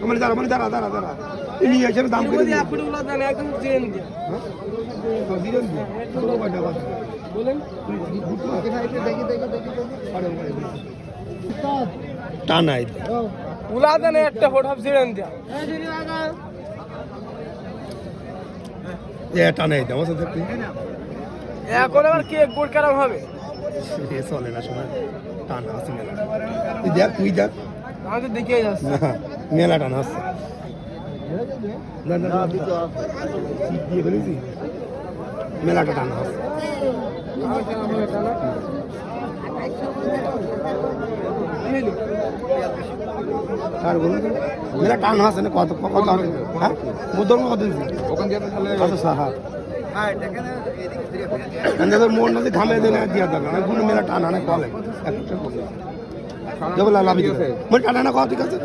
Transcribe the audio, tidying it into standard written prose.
মানে দাঁড়া এই নিয়ে এসে দাম করে দিই বলেন টানাই উলা দেন একটা ফটো ছিলেন দিয়া এ টানাই দাও ওটা দেখতে এখন আবার কি গোল কারাম হবে এ চলে না শোনা টানা আছে মেলা তুই দেখ আমি তো দেখেই যাচ্ছি না মেলা টানা আছে না দিয়ে বলেছি মেলাটা টানা আছে আর বলুন মেলা টান আছে না কত কত হবে হ্যাঁ মুদ্র কত ওখান দিয়ে কত সাহা মোড় নদী থামে দেয় দিয়া দরকার কোনো মেলা টান আনে কলে একটা লাভ টানা কত ঠিক আছে